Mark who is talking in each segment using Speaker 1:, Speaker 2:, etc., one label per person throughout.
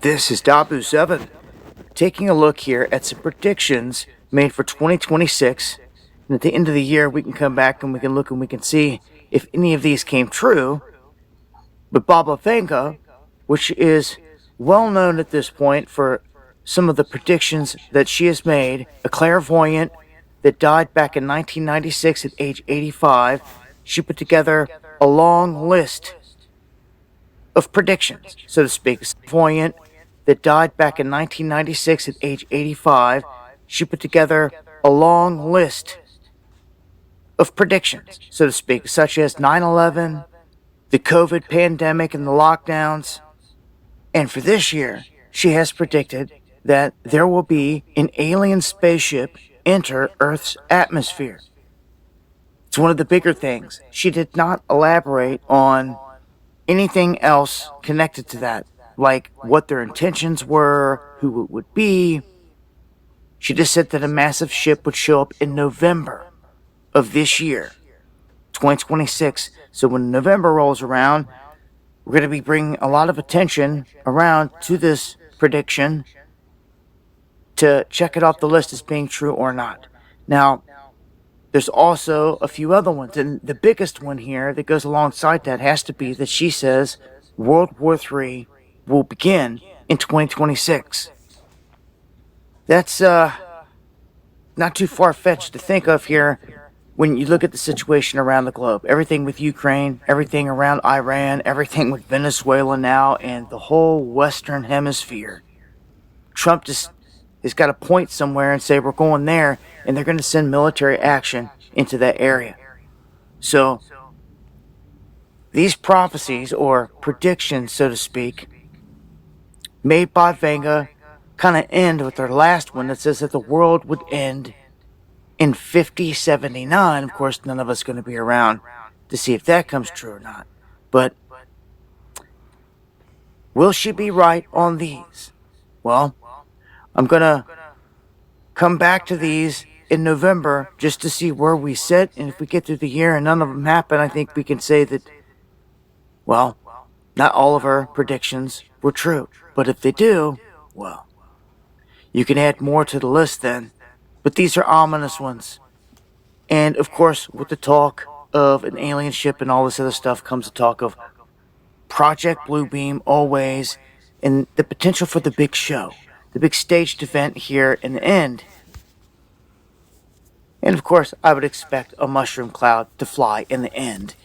Speaker 1: This is WW3 taking a look here at some predictions made for 2026. And at the end of the year, we can come back and we can look and we can see if any of these came true. But Vanga, which is well known at this point for some of the predictions that she has made, a clairvoyant that died back in 1996 at age 85, she put together a long list of predictions, so to speak. A clairvoyant that died back in 1996 at age 85, she put together a long list of predictions, so to speak, such as 9/11, the COVID pandemic and the lockdowns. And for this year, she has predicted that there will be an alien spaceship enter Earth's atmosphere. It's one of the bigger things. She did not elaborate on anything else connected to that, like what their intentions were, who it would be. She just said that a massive ship would show up in November of this year, 2026. So when November rolls around, we're going to be bringing a lot of attention around to this prediction to check it off the list as being true or not. Now, there's also a few other ones, and the biggest one here that goes alongside that has to be that she says World War III will begin in 2026. That's not too far-fetched to think of here when you look at the situation around the globe. Everything with Ukraine, everything around Iran, everything with Venezuela now, and the whole Western Hemisphere. Trump just has got to point somewhere and say we're going there, and they're going to send military action into that area. So these prophecies, or predictions, so to speak, made by Vanga, kind of end with their last one that says that the world would end in 5079. Of course, none of us going to be around to see if that comes true or not. But will she be right on these? Well, I'm going to come back to these in November just to see where we sit. And if we get through the year and none of them happen, I think we can say that, well, not all of our predictions were true. But if they do, well, you can add more to the list then. But these are ominous ones. And of course, with the talk of an alien ship and all this other stuff comes the talk of Project Bluebeam always, and the potential for the big show, the big staged event here in the end. And of course, I would expect a mushroom cloud to fly in the end,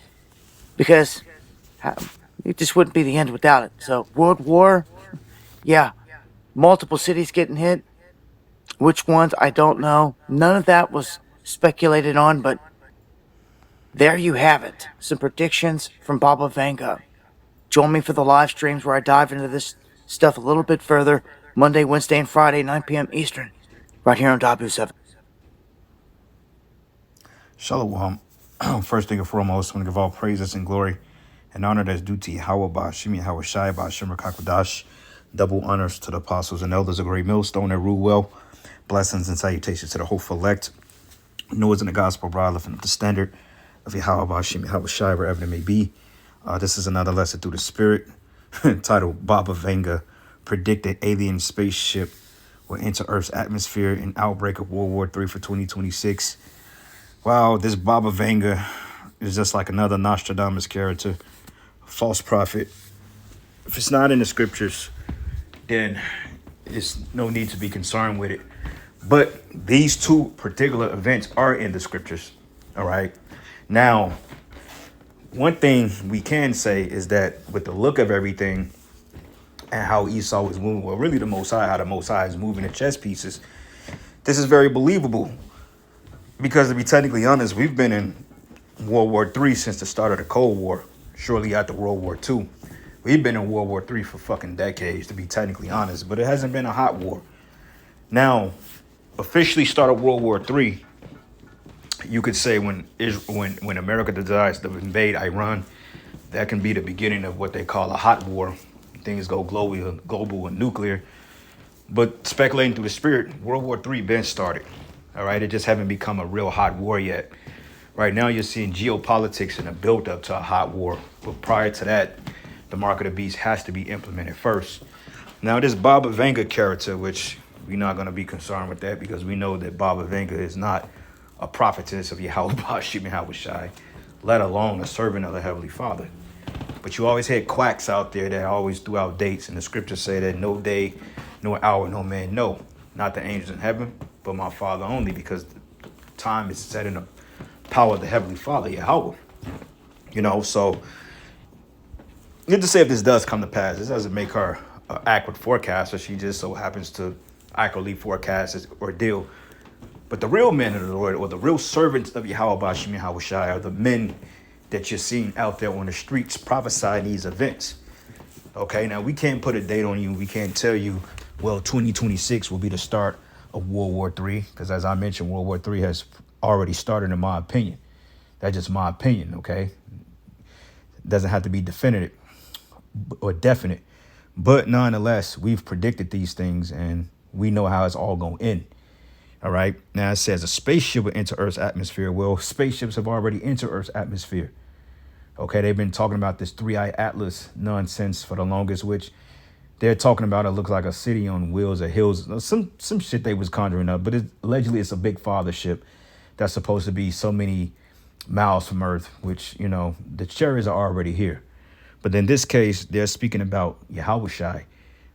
Speaker 1: because it just wouldn't be the end without it. So, World War, yeah, multiple cities getting hit. Which ones, I don't know. None of that was speculated on, but there you have it. Some predictions from Baba Vanga. Join me for the live streams where I dive into this stuff a little bit further. Monday, Wednesday, and Friday, 9 p.m. Eastern. Right here on WW3.
Speaker 2: Shalom. First thing and foremost, I want to give all praises and glory and honor that's due to Yahweh Ba'ashim Yahweh Shai Ba'ashim Rakakadash. Double honors to the apostles and elders of Great Millstone that rule well. Blessings and salutations to the hopeful elect. Noise in the gospel, bride, lifting up the standard of Yahweh Ba'ashim Yahweh Shai, wherever it may be. This is another lesson through the spirit titled Baba Vanga predicted alien spaceship will enter Earth's atmosphere in outbreak of World War III for 2026. Wow, this Baba Vanga is just like another Nostradamus character, false prophet. If it's not in the scriptures, then there's no need to be concerned with it. But these two particular events are in the scriptures, all right? Now, one thing we can say is that with the look of everything and how Esau was moving, well, really the Most High, how the Most High is moving the chess pieces, this is very believable. Because to be technically honest, we've been in World War III since the start of the Cold War, shortly after World War II. We've been in World War III for fucking decades, to be technically honest, but it hasn't been a hot war. Now, officially started World War III, you could say when America decides to invade Iran, that can be the beginning of what they call a hot war. Things go global and nuclear. But speculating through the spirit, World War III been started. All right, it just haven't become a real hot war yet. Right now, you're seeing geopolitics and a build-up to a hot war. But prior to that, the mark of the beast has to be implemented first. Now, this Baba Vanga character, which we're not going to be concerned with that because we know that Baba Vanga is not a prophetess of Yahweh Bashim Yahushai, let alone a servant of the Heavenly Father. But you always had quacks out there that always threw out dates, and the scriptures say that no day, no hour, no man, no, not the angels in heaven, but my Father only, because the time is set in the power of the Heavenly Father, Yahweh. So good to say if this does come to pass. This doesn't make her an accurate forecaster. She just so happens to accurately forecast this ordeal. But the real men of the Lord, or the real servants of Yahweh Bashim Yahushai, are the men that you're seeing out there on the streets prophesying these events. Okay, now we can't put a date on you. We can't tell you, well, 2026 will be the start of World War III, because as I mentioned, World War III has already started, in my opinion. That's just my opinion, okay? It doesn't have to be definitive or definite. But nonetheless, we've predicted these things, and we know how it's all going to end. All right. Now it says a spaceship will enter Earth's atmosphere. Well, spaceships have already entered Earth's atmosphere. Okay. They've been talking about this 3-eye atlas nonsense for the longest, which they're talking about. It looks like a city on wheels or hills, some shit they was conjuring up. But allegedly it's a big father ship that's supposed to be so many miles from Earth, which, the chariots are already here. But in this case, they're speaking about Yahushai.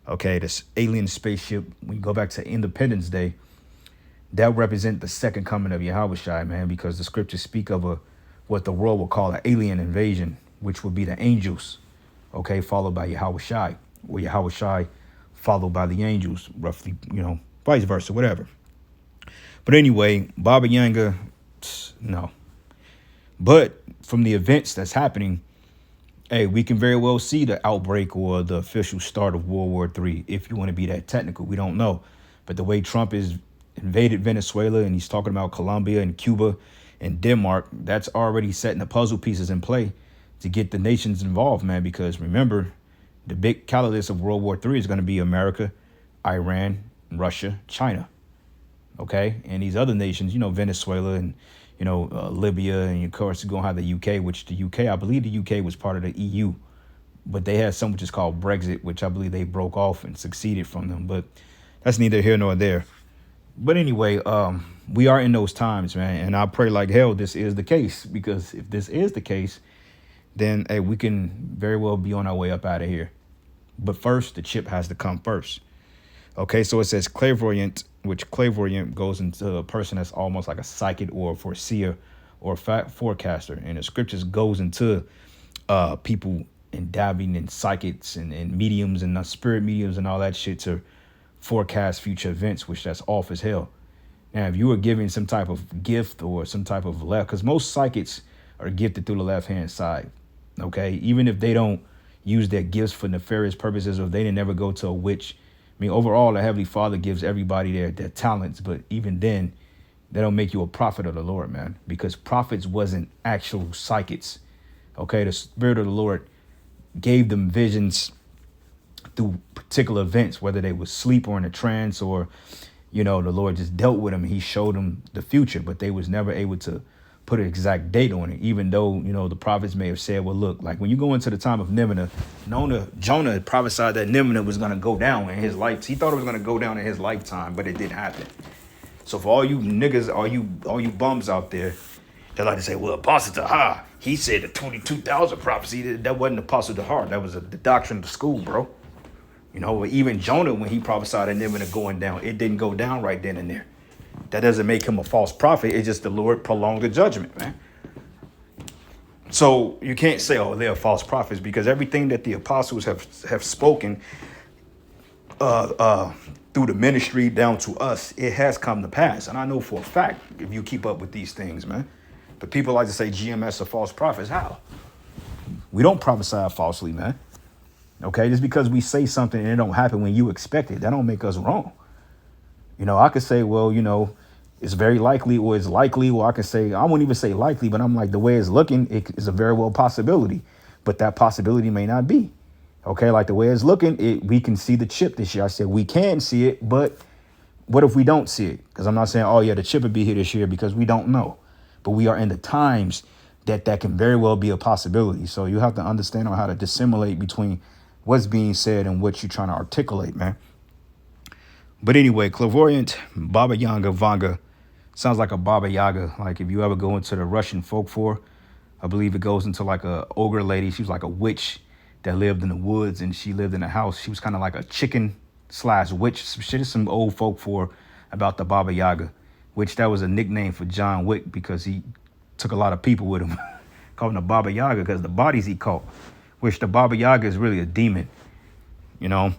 Speaker 2: Okay. This alien spaceship. When you go back to Independence Day, that represent the second coming of Yahushai, man, because the scriptures speak of what the world will call an alien invasion, which would be the angels, okay, followed by Yahushai, or Yahushai followed by the angels, roughly, vice versa, whatever. But anyway, Baba Yanga, no. But from the events that's happening, hey, we can very well see the outbreak or the official start of World War III, if you want to be that technical. We don't know. But the way Trump is invaded Venezuela and he's talking about Colombia and Cuba and Denmark, that's already setting the puzzle pieces in play to get the nations involved, man. Because remember, the big catalyst of World War III is going to be America, Iran, Russia, China. Okay. And these other nations, Venezuela and, Libya. And of course, you're going to have the UK, which the UK, I believe the UK was part of the EU, but they had something which is called Brexit, which I believe they broke off and succeeded from them. But that's neither here nor there. But anyway, we are in those times, man, and I pray like hell this is the case, because if this is the case, then hey, we can very well be on our way up out of here. But first, the chip has to come first. Okay, so it says clairvoyant, which clairvoyant goes into a person that's almost like a psychic or a foreseer or a forecaster, and the scriptures goes into people and dabbing in psychics and mediums and spirit mediums and all that shit to forecast future events, which that's off as hell. Now, if you were giving some type of gift or some type of left, because most psychics are gifted through the left-hand side, okay? Even if they don't use their gifts for nefarious purposes, or if they didn't never go to a witch. I mean, overall, the Heavenly Father gives everybody their talents, but even then, they don't make you a prophet of the Lord, man, because prophets wasn't actual psychics, okay? The Spirit of the Lord gave them visions through particular events, whether they was asleep or in a trance, or, the Lord just dealt with them and he showed them the future, but they was never able to put an exact date on it, even though, the prophets may have said, well, look, like when you go into the time of Nineveh, Jonah prophesied that Nineveh was going to go down in his life. He thought it was going to go down in his lifetime, but it didn't happen. So for all you niggas, all you bums out there, they like to say, well, Apostle Tahar, he said the 22,000 prophecy. That wasn't Apostle Tahar. That was the doctrine of the school, bro. Even Jonah, when he prophesied that Nineveh going down, it didn't go down right then and there. That doesn't make him a false prophet. It's just the Lord prolonged the judgment, man. So you can't say, oh, they're false prophets, because everything that the apostles have spoken through the ministry down to us, it has come to pass. And I know for a fact, if you keep up with these things, man, but people like to say GMS are false prophets. How? We don't prophesy falsely, man. Okay, just because we say something and it don't happen when you expect it, that don't make us wrong. I could say, well, it's very likely, or it's likely, or I could say, I won't even say likely, but I'm like, the way it's looking, it is a very well possibility, but that possibility may not be. Okay, like the way it's looking, we can see the chip this year. I said we can see it, but what if we don't see it? Because I'm not saying, oh yeah, the chip would be here this year, because we don't know. But we are in the times that can very well be a possibility. So you have to understand on how to dissimulate between what's being said and what you're trying to articulate, man. But anyway, clairvoyant Baba Yaga Vanga sounds like a Baba Yaga. Like if you ever go into the Russian folklore, I believe it goes into like a ogre lady. She was like a witch that lived in the woods, and she lived in a house. She was kind of like a chicken slash witch. Some shit is some old folklore about the Baba Yaga, which that was a nickname for John Wick because he took a lot of people with him. Called him the Baba Yaga because the bodies he caught, which the Baba Yaga is really a demon, you know.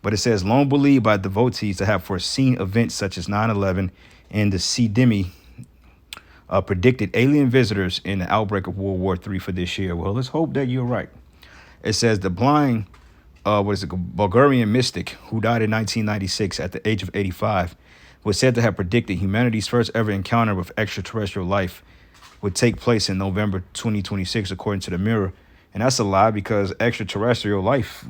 Speaker 2: But it says, long believed by devotees to have foreseen events such as 9/11 and the C-Demi predicted alien visitors in the outbreak of World War III for this year. Well, let's hope that you're right. It says the blind, Bulgarian mystic who died in 1996 at the age of 85 was said to have predicted humanity's first ever encounter with extraterrestrial life would take place in November 2026, according to the Mirror. And that's a lie because extraterrestrial life,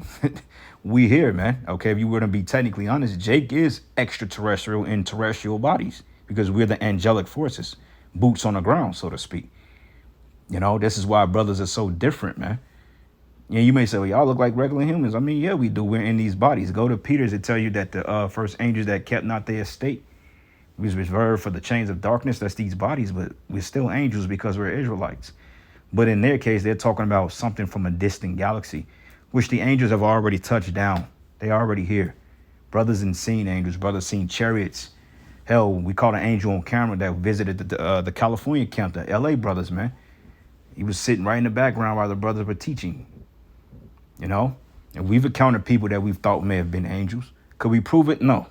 Speaker 2: we here, man. Okay, if you were to be technically honest, Jake is extraterrestrial in terrestrial bodies because we're the angelic forces, boots on the ground, so to speak. You know, this is why brothers are so different, man. Yeah, you may say, well, y'all look like regular humans. I mean, yeah, we do. We're in these bodies. Go to Peter's to tell you that the first angels that kept not their estate was reserved for the chains of darkness. That's these bodies, but we're still angels because we're Israelites. But in their case, they're talking about something from a distant galaxy, which the angels have already touched down. They're already here. Brothers and seen angels, brothers seen chariots. Hell, we caught an angel on camera that visited the California camp, the LA brothers, man. He was sitting right in the background while the brothers were teaching, you know? And we've encountered people that we've thought may have been angels. Could we prove it? No.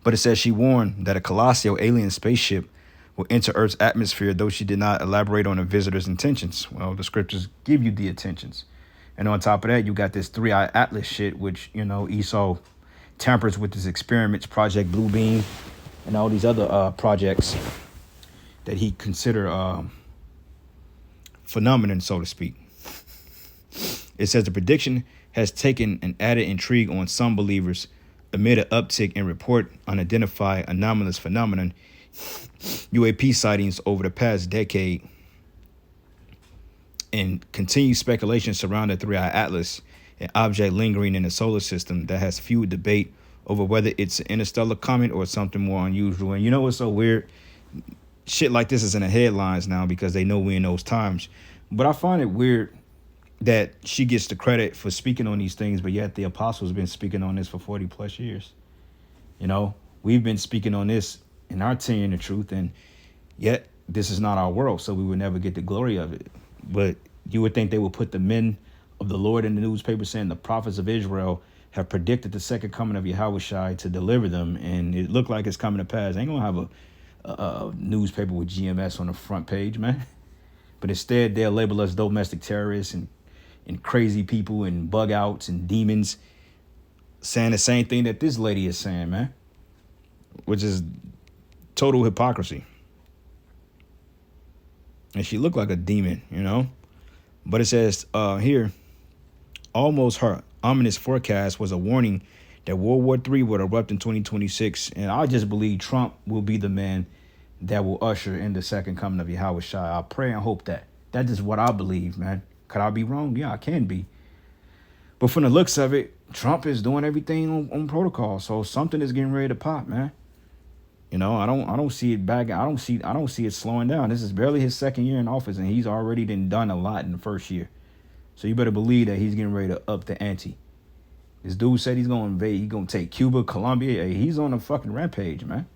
Speaker 2: But it says she warned that a colossal alien spaceship will enter Earth's atmosphere, though she did not elaborate on the visitor's intentions. Well, the scriptures give you the intentions. And on top of that, you got this 3-eye atlas shit, which, you know, Esau tampers with his experiments, Project Bluebeam, and all these other projects that he consider phenomenon, so to speak. It says the prediction has taken an added intrigue on some believers amid an uptick in report unidentified anomalous phenomenon, UAP sightings over the past decade, and continued speculation surrounding the 3-eye atlas, an object lingering in the solar system that has fueled debate over whether it's an interstellar comet or something more unusual. And you know what's so weird? Shit like this is in the headlines now because they know we're in those times. But I find it weird that she gets the credit for speaking on these things, but yet the apostles have been speaking on this for 40 plus years. You know, we've been speaking on this in our tenure in the truth, and yet this is not our world, so we would never get the glory of it. But you would think they would put the men of the Lord in the newspaper saying the prophets of Israel have predicted the second coming of Yahushua to deliver them, and it looked like it's coming to pass. They ain't gonna have a newspaper with GMS on the front page, man. But instead, they'll label us domestic terrorists and crazy people and bug outs and demons, saying the same thing that this lady is saying, man, which is total hypocrisy. And she looked like a demon, you know. But it says here, almost her ominous forecast was a warning that World War III would erupt in 2026. And I just believe Trump will be the man that will usher in the second coming of Yahushua. I pray and hope that. That is what I believe, man. Could I be wrong? Yeah, I can be. But from the looks of it, Trump is doing everything on protocol. So something is getting ready to pop, man. You know, I don't see it back. I don't see it slowing down. This is barely his second year in office, and he's already done a lot in the first year. So you better believe that he's getting ready to up the ante. This dude said he's gonna invade. He's gonna take Cuba, Colombia. Hey, he's on a fucking rampage, man.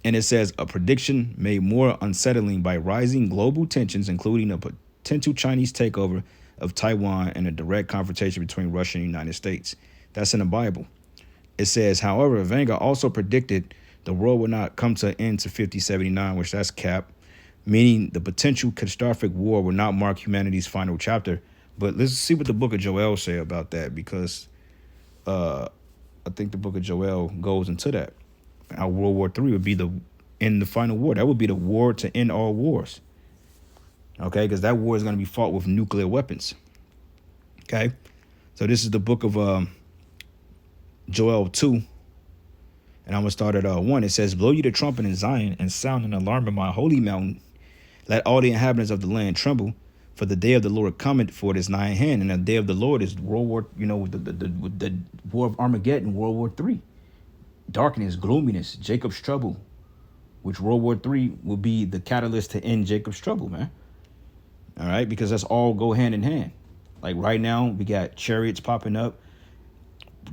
Speaker 2: And it says a prediction made more unsettling by rising global tensions, including a potential Chinese takeover of Taiwan and a direct confrontation between Russia and the United States. That's in the Bible. It says, however, Vanga also predicted the world would not come to an end to 5079, which that's cap, meaning the potential catastrophic war will not mark humanity's final chapter. But let's see what the book of Joel say about that, because I think the book of Joel goes into that. How World War III would be the final war. That would be the war to end all wars. Okay, because that war is going to be fought with nuclear weapons. Okay, so this is the book of Joel 2. And I'm going to start at 1. It says, blow you the trumpet in Zion and sound an alarm in my holy mountain. Let all the inhabitants of the land tremble. For the day of the Lord cometh, for it is nigh at hand. And the day of the Lord is World War, the War of Armageddon, World War III. Darkness, gloominess, Jacob's trouble, which World War III will be the catalyst to end Jacob's trouble, man. All right, because that's all go hand in hand. Like right now, we got chariots popping up.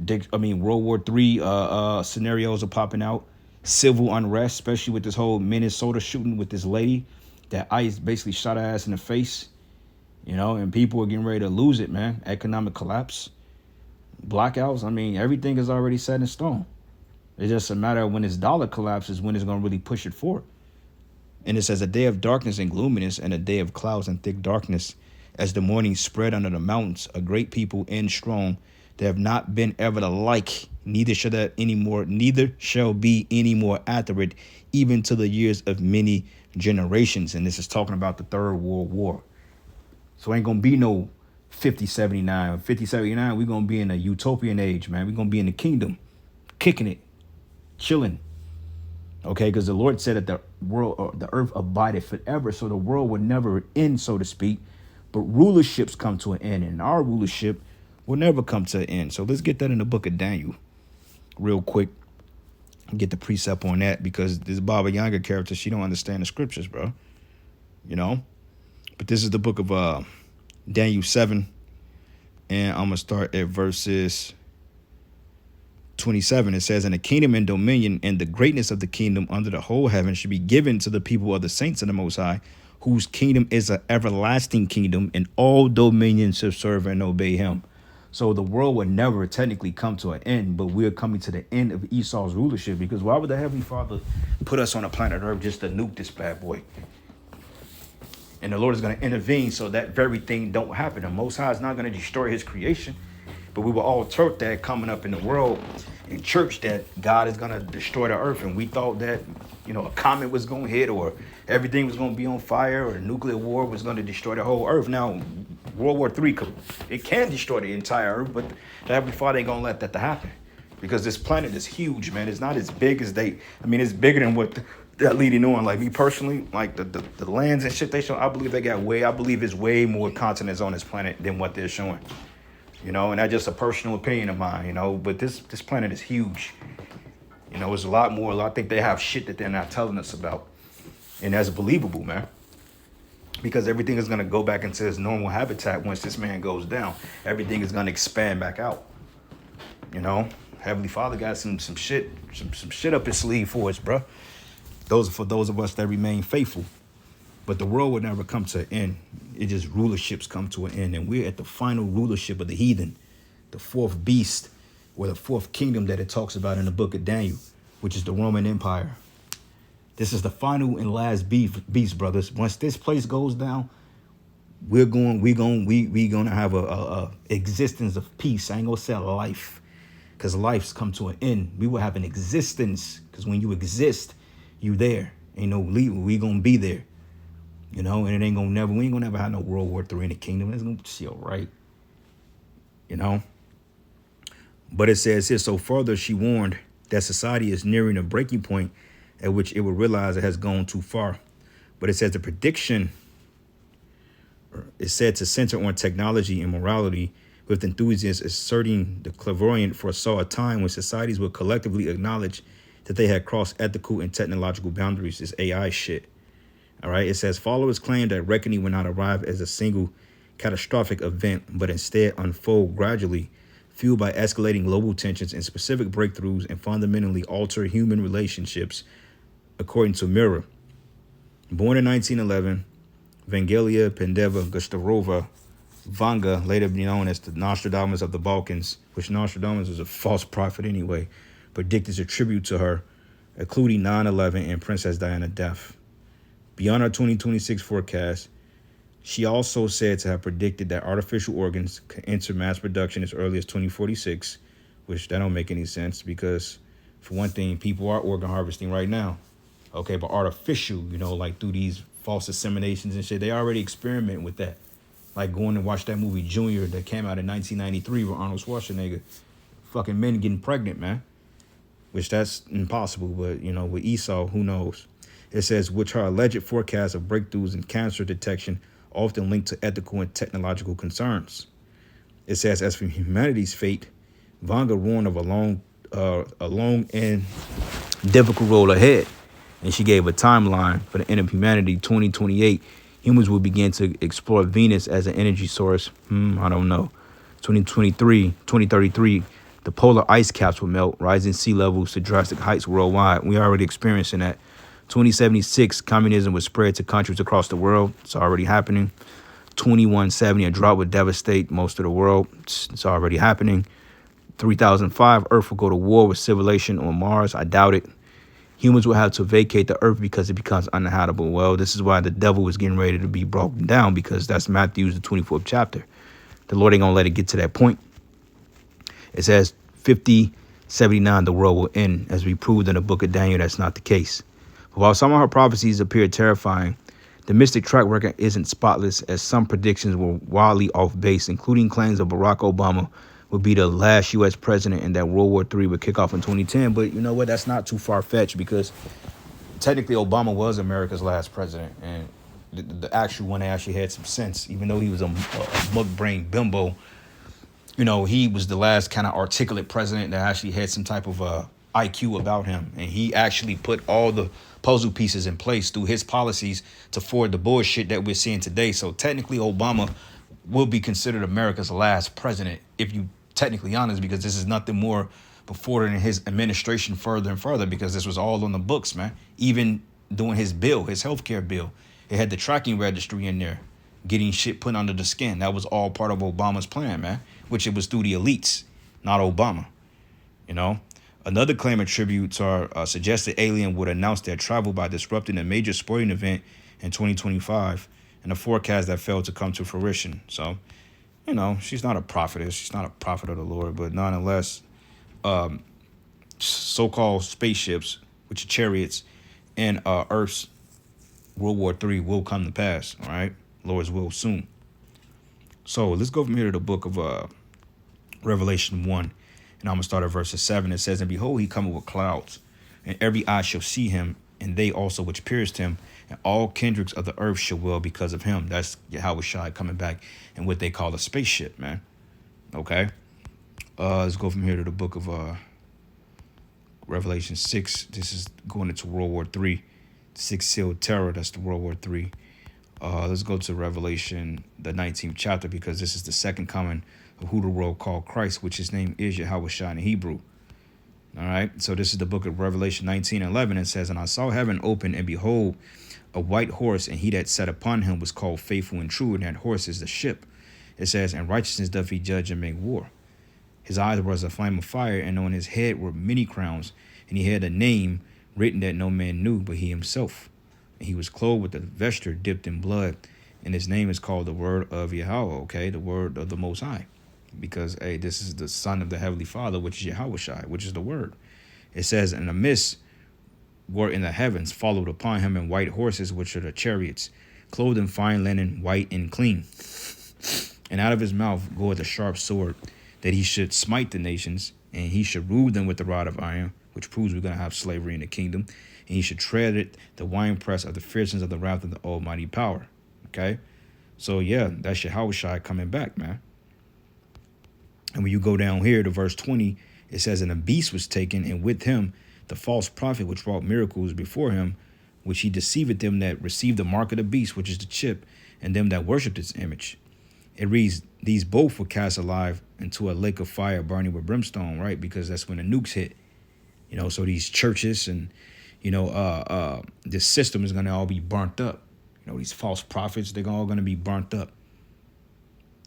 Speaker 2: World War III scenarios are popping out. Civil unrest, especially with this whole Minnesota shooting with this lady that ICE basically shot her ass in the face. And people are getting ready to lose it, man. Economic collapse, blackouts. Everything is already set in stone. It's just a matter of when this dollar collapses, when it's going to really push it forward. And it says a day of darkness and gloominess, and a day of clouds and thick darkness, as the morning spread under the mountains, a great people and strong, that have not been ever the like, neither shall be any more after it, even to the years of many generations. And this is talking about the Third World War. So ain't gonna be no 5079. 5079, we're gonna be in a utopian age, man. We're gonna be in the kingdom, kicking it, chilling. Okay, because the Lord said that the earth abided forever, so the world would never end, so to speak. But rulerships come to an end, and our rulership will never come to an end. So let's get that in the book of Daniel real quick. Get the precept on that, because this Baba Yanga character, she don't understand the scriptures, bro. But this is the book of Daniel 7, and I'm going to start at verses 27. It says, "And the kingdom and dominion and the greatness of the kingdom under the whole heaven should be given to the people of the saints of the Most High, whose kingdom is an everlasting kingdom, and all dominions shall serve and obey him." So the world would never technically come to an end, but we're coming to the end of Esau's rulership, because why would the Heavenly Father put us on a planet Earth just to nuke this bad boy? And the Lord is going to intervene so that very thing don't happen. The Most High is not going to destroy his creation, but we were all taught that coming up in the world, in church, that God is going to destroy the earth. And we thought that, a comet was going to hit, or everything was going to be on fire, or a nuclear war was going to destroy the whole earth. Now, World War III, it can destroy the entire earth, but the Heavenly Father ain't going to let that to happen, because this planet is huge, man. It's not as big as it's bigger than what that leading on. Like me personally, like the lands and shit they show, I believe it's way more continents on this planet than what they're showing. And that's just a personal opinion of mine, but this planet is huge. It's a lot more. I think they have shit that they're not telling us about. And that's believable, man. Because everything is going to go back into its normal habitat once this man goes down. Everything is going to expand back out. Heavenly Father got some shit up his sleeve for us, bro. Those are for those of us that remain faithful. But the world will never come to an end. It just rulerships come to an end. And we're at the final rulership of the heathen, the fourth beast, or the fourth kingdom that it talks about in the book of Daniel, which is the Roman Empire. This is the final and last beast, brothers. Once this place goes down, we're gonna have a existence of peace. I ain't gonna say a life, because life's come to an end. We will have an existence, because when you exist, you there. Ain't no leaving. We gonna be there. And it ain't we ain't gonna never have no World War III in the kingdom. It's gonna be all right. But it says here, so further she warned that society is nearing a breaking point at which it will realize it has gone too far. But it says the prediction is said to center on technology and morality, with enthusiasts asserting the clairvoyant foresaw a time when societies would collectively acknowledge that they had crossed ethical and technological boundaries. This AI shit. All right. It says followers claim that reckoning will not arrive as a single catastrophic event, but instead unfold gradually, fueled by escalating global tensions and specific breakthroughs, and fundamentally alter human relationships, according to Mirror. Born in 1911, Vangelia Pendeva Gustavova Vanga, later known as the Nostradamus of the Balkans, which Nostradamus was a false prophet anyway, predicted a tribute to her, including 9/11 and Princess Diana's death. Beyond her 2026 forecast, she also said to have predicted that artificial organs could enter mass production as early as 2046, which that don't make any sense, because for one thing, people are organ harvesting right now. Okay, but artificial, like through these false inseminations and shit, they already experiment with that. Like going and watch that movie Junior that came out in 1993 with Arnold Schwarzenegger. Fucking men getting pregnant, man. Which that's impossible, but with Esau, who knows? It says, which are alleged forecasts of breakthroughs in cancer detection, often linked to ethical and technological concerns. It says, as for humanity's fate, Vanga warned of a long and difficult road ahead, and she gave a timeline for the end of humanity. 2028, humans will begin to explore Venus as an energy source. I don't know. 2033, the polar ice caps will melt, rising sea levels to drastic heights worldwide. We are already experiencing that. 2076, communism will spread to countries across the world. It's already happening. 2170, a drought would devastate most of the world. It's already happening. 3005, Earth will go to war with civilization on Mars. I doubt it. Humans will have to vacate the earth because it becomes uninhabitable. Well, this is why the devil is getting ready to be broken down, because that's Matthew's, the 24th chapter. The Lord ain't going to let it get to that point. It says 5079, the world will end. As we proved in the book of Daniel, that's not the case. But while some of her prophecies appear terrifying, the mystic track record isn't spotless, as some predictions were wildly off base, including claims of Barack Obama would be the last U.S. president and that World War III would kick off in 2010. But you know what? That's not too far-fetched, because technically Obama was America's last president, and the actual one that actually had some sense, even though he was a mug-brain bimbo. You know, he was the last kind of articulate president that actually had some type of IQ about him. And he actually put all the puzzle pieces in place through his policies to forward the bullshit that we're seeing today. So technically Obama will be considered America's last president, if you technically honest, because this is nothing more before than his administration further and further, because this was all on the books, man. Even doing his bill, his healthcare bill, it had the tracking registry in there, getting shit put under the skin. That was all part of Obama's plan, man, which it was through the elites, not Obama. You know, another claim attributes are suggested alien would announce their travel by disrupting a major sporting event in 2025, and a forecast that failed to come to fruition. So, you know, she's not a prophetess. She's not a prophet of the Lord, but nonetheless, so-called spaceships, which are chariots, and Earth's World War III will come to pass. All right, Lord's will soon. So let's go from here to the book of Revelation 1, and I'm gonna start at verse 7. It says, "And behold, he cometh with clouds, and every eye shall see him, and they also which pierced him, and all kindreds of the earth shall wail because of him." That's Yahushua coming back in what they call a spaceship, man. Okay. Let's go from here to the book of Revelation 6. This is going into World War III. Six sealed terror. That's the World War III. Let's go to Revelation, the 19th chapter, because this is the second coming of who the world called Christ, which his name is Yahushua in Hebrew. All right. So this is the book of Revelation 19:11. It says, "And I saw heaven open, and behold, a white horse, and he that sat upon him was called Faithful and True, and that horse is the ship." It says, "And righteousness doth he judge and make war. His eyes were as a flame of fire, and on his head were many crowns, and he had a name written that no man knew but he himself. And he was clothed with a vesture dipped in blood, and his name is called the Word of Yahweh," okay, the Word of the Most High. Because, hey, this is the Son of the Heavenly Father, which is Yahushua, which is the Word. It says, "And the mist were in the heavens, followed upon him, and white horses, which are the chariots, clothed in fine linen, white and clean. And out of his mouth goeth a sharp sword, that he should smite the nations, and he should rule them with the rod of iron," which proves we're going to have slavery in the kingdom. "And he should tread it, the winepress of the fierceness of the wrath of the almighty power." Okay? So, yeah, that's Yahushua coming back, man. And when you go down here to verse 20, it says, "And a beast was taken, and with him the false prophet, which wrought miracles before him, which he deceived them that received the mark of the beast, which is the chip, and them that worshipped its image." It reads, "These both were cast alive into a lake of fire burning with brimstone," right? Because that's when the nukes hit. You know, so these churches and, this system is going to all be burnt up. You know, these false prophets, they're all going to be burnt up.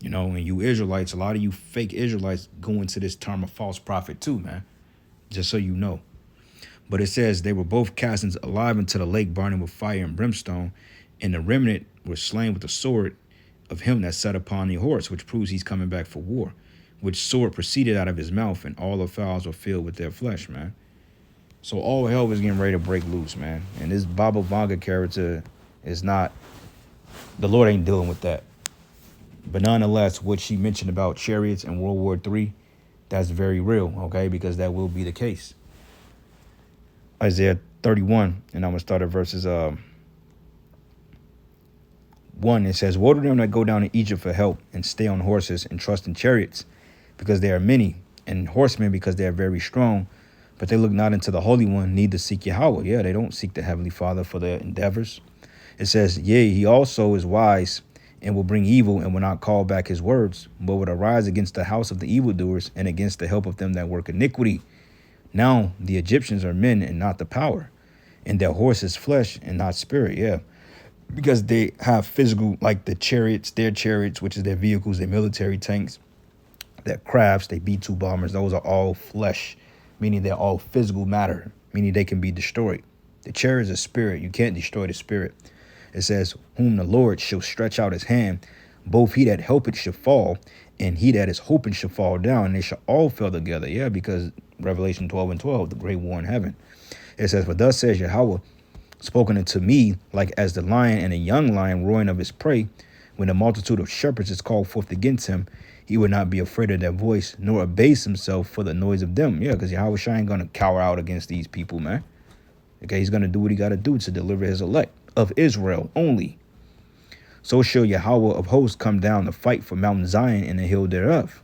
Speaker 2: You know, and you Israelites, a lot of you fake Israelites go into this term of false prophet too, man. Just so you know. But it says they were both cast alive into the lake burning with fire and brimstone, and the remnant were slain with the sword of him that sat upon the horse, which proves he's coming back for war, which sword proceeded out of his mouth, and all the fowls were filled with their flesh, man. So all hell was getting ready to break loose, man. And this Baba Vanga character is not, the Lord ain't dealing with that. But nonetheless, what she mentioned about chariots and World War III, that's very real, okay? Because that will be the case. Isaiah 31, and I'm going to start at verses 1, it says, woe to them that go down to Egypt for help and stay on horses and trust in chariots, because they are many, and horsemen because they are very strong. But they look not into the Holy One, neither seek Yahweh. Yeah, they don't seek the Heavenly Father for their endeavors. It says, yea, he also is wise and will bring evil and will not call back his words, but would arise against the house of the evildoers and against the help of them that work iniquity. Now the Egyptians are men and not the power, and their horse is flesh and not spirit. Yeah, because they have physical, like the chariots, their chariots, which is their vehicles, their military tanks, their crafts, they B-2 bombers. Those are all flesh, meaning they're all physical matter, meaning they can be destroyed. The chariot is a spirit. You can't destroy the spirit. It says, whom the Lord shall stretch out his hand, both he that helpeth shall fall, and he that is hoping shall fall down, and they shall all fall together. Yeah, because Revelation 12:12, the great war in heaven. It says, for thus says Yahweh, spoken unto me, like as the lion and a young lion roaring of his prey, when a multitude of shepherds is called forth against him, he would not be afraid of their voice, nor abase himself for the noise of them. Yeah, because Yahweh ain't going to cower out against these people, man. Okay, he's going to do what he got to do to deliver his elect of Israel only. So shall Yahweh of hosts come down to fight for Mount Zion and the hill thereof.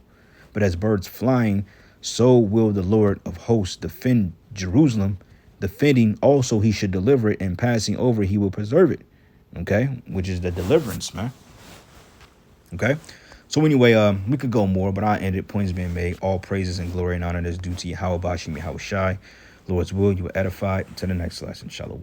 Speaker 2: But as birds flying, so will the Lord of hosts defend Jerusalem. Defending also he should deliver it, and passing over he will preserve it. Okay, which is the deliverance, man. Okay, so anyway, we could go more, but I ended. Points being made. All praises and glory and honor is due to Yahweh Bashim Yahweh Shai. Lord's will, you were edified. To the next lesson. Shalom.